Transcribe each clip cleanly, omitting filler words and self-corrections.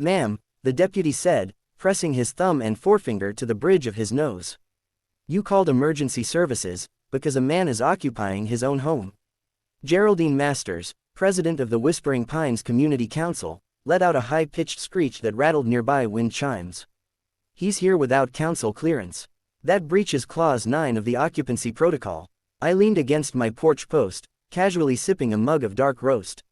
Ma'am, the deputy said, pressing his thumb and forefinger to the bridge of his nose. You called emergency services, because a man is occupying his own home. Geraldine Masters, president of the Whispering Pines Community Council, let out a high-pitched screech that rattled nearby wind chimes. He's here without council clearance. That breaches Clause 9 of the occupancy protocol. I leaned against my porch post, casually sipping a mug of dark roast.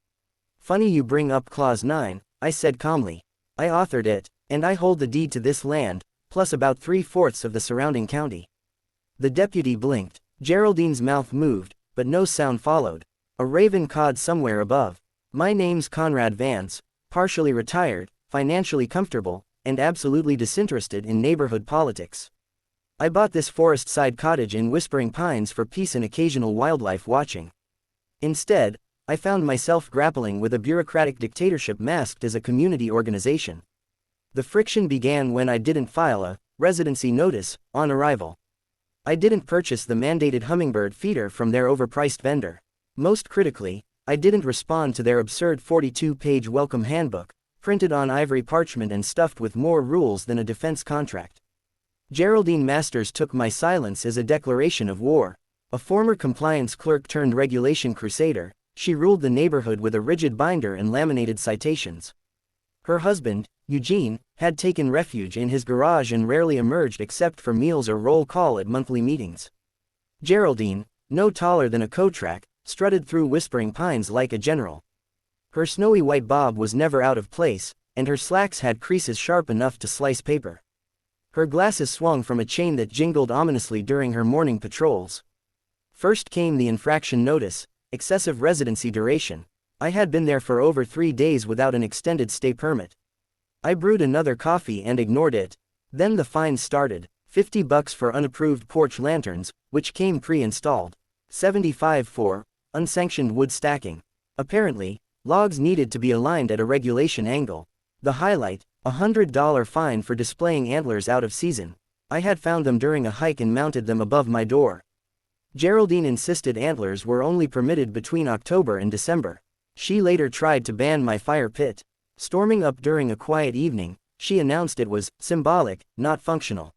Funny you bring up Clause 9, I said calmly. I authored it, and I hold the deed to this land, plus about 3/4 of the surrounding county. The deputy blinked. Geraldine's mouth moved, but no sound followed. A raven cawed somewhere above. My name's Conrad Vance, partially retired, financially comfortable, and absolutely disinterested in neighborhood politics. I bought this forest-side cottage in Whispering Pines for peace and occasional wildlife watching. Instead, I found myself grappling with a bureaucratic dictatorship masked as a community organization. The friction began when I didn't file a residency notice on arrival. I didn't purchase the mandated hummingbird feeder from their overpriced vendor. Most critically, I didn't respond to their absurd 42-page welcome handbook, printed on ivory parchment and stuffed with more rules than a defense contract. Geraldine Masters took my silence as a declaration of war. A former compliance clerk turned regulation crusader, she ruled the neighborhood with a rigid binder and laminated citations. Her husband, Eugene, had taken refuge in his garage and rarely emerged except for meals or roll call at monthly meetings. Geraldine, no taller than a Kotrak, strutted through Whispering Pines like a general. Her snowy white bob was never out of place, and her slacks had creases sharp enough to slice paper. Her glasses swung from a chain that jingled ominously during her morning patrols. First came the infraction notice, excessive residency duration. I had been there for over 3 days without an extended stay permit. I brewed another coffee and ignored it. Then the fines started. $50 for unapproved porch lanterns, which came pre-installed. $75 for unsanctioned wood stacking. Apparently, logs needed to be aligned at a regulation angle. The highlight, a $100 fine for displaying antlers out of season. I had found them during a hike and mounted them above my door. Geraldine insisted antlers were only permitted between October and December. She later tried to ban my fire pit. Storming up during a quiet evening, she announced it was symbolic, not functional.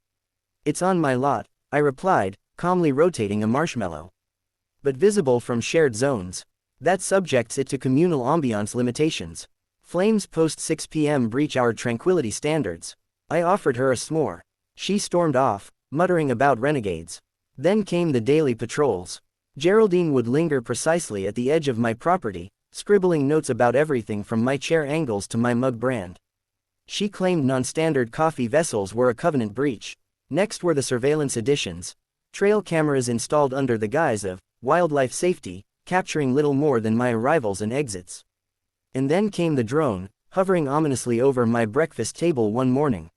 It's on my lot, I replied, calmly rotating a marshmallow. But visible from shared zones. That subjects it to communal ambiance limitations. Flames post 6 p.m. breach our tranquility standards. I offered her a s'more. She stormed off, muttering about renegades. Then came the daily patrols. Geraldine would linger precisely at the edge of my property, scribbling notes about everything from my chair angles to my mug brand. She claimed non-standard coffee vessels were a covenant breach. Next were the surveillance additions. Trail cameras installed under the guise of wildlife safety, capturing little more than my arrivals and exits. And then came the drone, hovering ominously over my breakfast table one morning.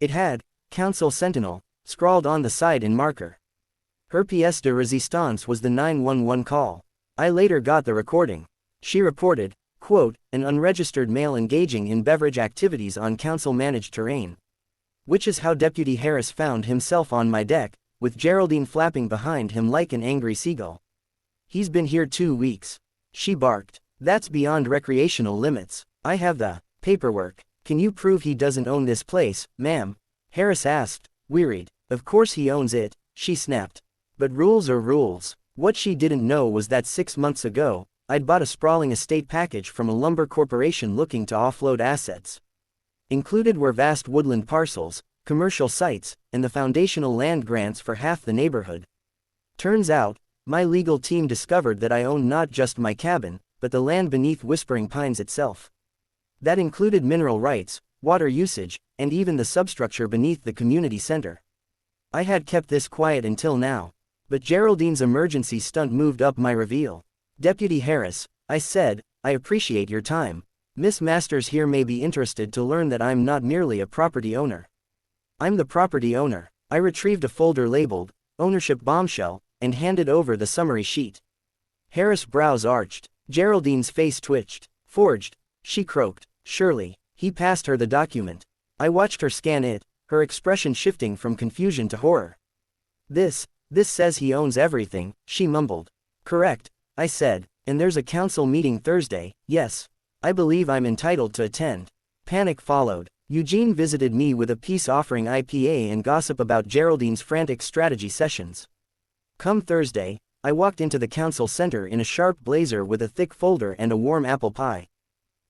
It had Council Sentinel scrawled on the side in marker. Her pièce de résistance was the 911 call. I later got the recording. She reported, quote, an unregistered male engaging in beverage activities on council-managed terrain. Which is how Deputy Harris found himself on my deck, with Geraldine flapping behind him like an angry seagull. He's been here 2 weeks. She barked. That's beyond recreational limits. I have the paperwork. Can you prove he doesn't own this place, ma'am? Harris asked, wearied. Of course he owns it, she snapped. But rules are rules. What she didn't know was that 6 months ago, I'd bought a sprawling estate package from a lumber corporation looking to offload assets. Included were vast woodland parcels, commercial sites, and the foundational land grants for half the neighborhood. Turns out, my legal team discovered that I owned not just my cabin, but the land beneath Whispering Pines itself. That included mineral rights, water usage, and even the substructure beneath the community center. I had kept this quiet until now, but Geraldine's emergency stunt moved up my reveal. Deputy Harris, I said, I appreciate your time. Miss Masters here may be interested to learn that I'm not merely a property owner. I'm the property owner. I retrieved a folder labeled, Ownership Bombshell, and handed over the summary sheet. Harris' brows arched. Geraldine's face twitched. Forged, she croaked. Surely. He passed her the document. I watched her scan it, her expression shifting from confusion to horror. This says he owns everything, she mumbled. Correct, I said, and there's a council meeting Thursday, yes. I believe I'm entitled to attend. Panic followed. Eugene visited me with a peace offering IPA and gossip about Geraldine's frantic strategy sessions. Come Thursday, I walked into the council center in a sharp blazer with a thick folder and a warm apple pie.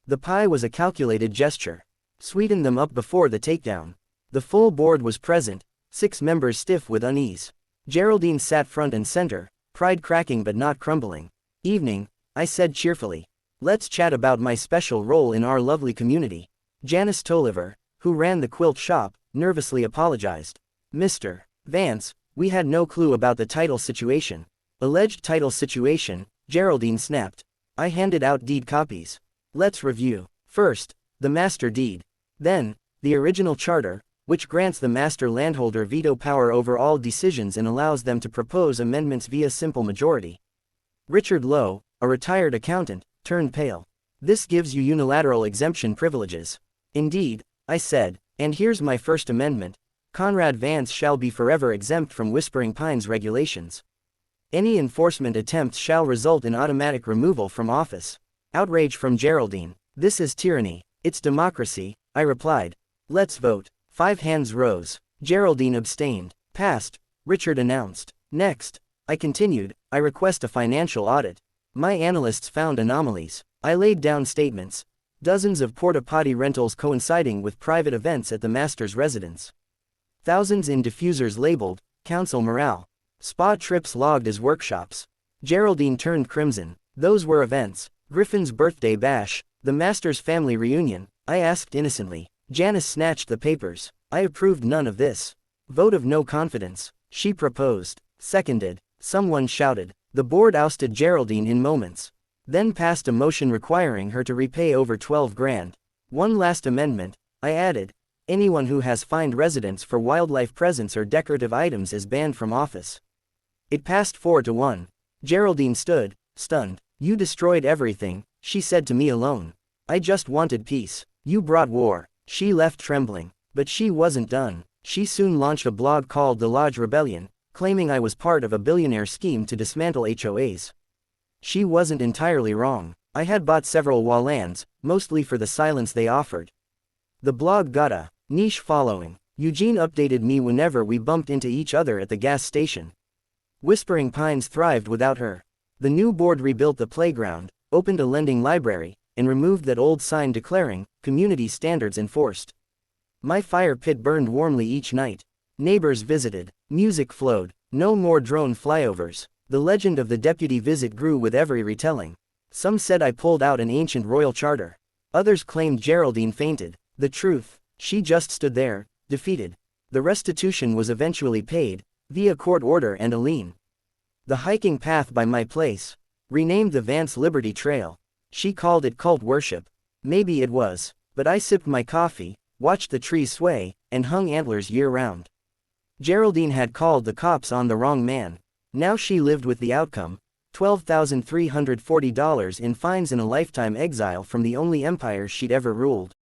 The pie was a calculated gesture. Sweeten them up before the takedown. The full board was present, 6 members stiff with unease. Geraldine sat front and center, pride cracking but not crumbling. Evening, I said cheerfully. Let's chat about my special role in our lovely community. Janice Tolliver, who ran the quilt shop, nervously apologized. Mr. Vance, we had no clue about the title situation. Alleged title situation, Geraldine snapped. I handed out deed copies. Let's review. First, the master deed. Then, the original charter, which grants the master landholder veto power over all decisions and allows them to propose amendments via simple majority. Richard Lowe, a retired accountant, turned pale. This gives you unilateral exemption privileges. Indeed, I said, and here's my first amendment. Conrad Vance shall be forever exempt from Whispering Pines regulations. Any enforcement attempts shall result in automatic removal from office. Outrage from Geraldine. This is tyranny. It's democracy, I replied. Let's vote. 5 hands rose. Geraldine abstained. Passed, Richard announced. Next, I continued, I request a financial audit. My analysts found anomalies. I laid down statements. Dozens of porta-potty rentals coinciding with private events at the master's residence. Thousands in diffusers labeled, council morale. Spa trips logged as workshops. Geraldine turned crimson. Those were events. Griffin's birthday bash, the master's family reunion, I asked innocently. Janice snatched the papers. I approved none of this. Vote of no confidence, she proposed. Seconded. Someone shouted. The board ousted Geraldine in moments. Then passed a motion requiring her to repay over 12 grand. One last amendment, I added. Anyone who has fined residents for wildlife presents or decorative items is banned from office. It passed 4-1. Geraldine stood, stunned. You destroyed everything, she said to me alone. I just wanted peace. You brought war. She left trembling. But she wasn't done. She soon launched a blog called The Lodge Rebellion, claiming I was part of a billionaire scheme to dismantle HOAs. She wasn't entirely wrong. I had bought several WA lands, mostly for the silence they offered. The blog got a niche following. Eugene updated me whenever we bumped into each other at the gas station. Whispering Pines thrived without her. The new board rebuilt the playground, opened a lending library, and removed that old sign declaring, community standards enforced. My fire pit burned warmly each night. Neighbors visited. Music flowed. No more drone flyovers. The legend of the deputy visit grew with every retelling. Some said I pulled out an ancient royal charter. Others claimed Geraldine fainted. The truth, she just stood there, defeated. The restitution was eventually paid, via court order and a lien. The hiking path by my place, renamed the Vance Liberty Trail. She called it cult worship. Maybe it was, but I sipped my coffee, watched the trees sway, and hung antlers year-round. Geraldine had called the cops on the wrong man. Now she lived with the outcome, $12,340 in fines and a lifetime exile from the only empire she'd ever ruled.